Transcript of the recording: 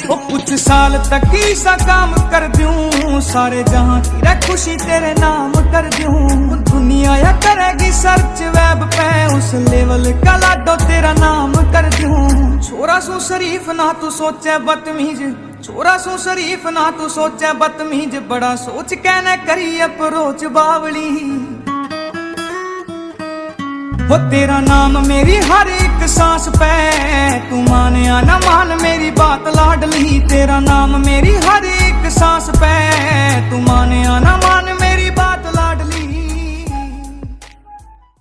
वो कुछ साल तक ही सा काम कर दूं, सारे जहां की रे खुशी तेरे नाम कर दूं। दुनिया या करेगी सर्च वेब पे, उस लेवल का लाडो तेरा नाम कर दूं। छोरा सू शरीफ ना तू सोचे बदतमीज, छोरा सू शरीफ ना तू सोचे बदतमीज, बड़ा सोच कहने करी अप्रोच बावली। वो तेरा नाम मेरी हर एक सांस पे, तू माने या ना मान मेरी बात लाडली। तेरा नाम मेरी हर एक सांस पे, तू माने या ना मान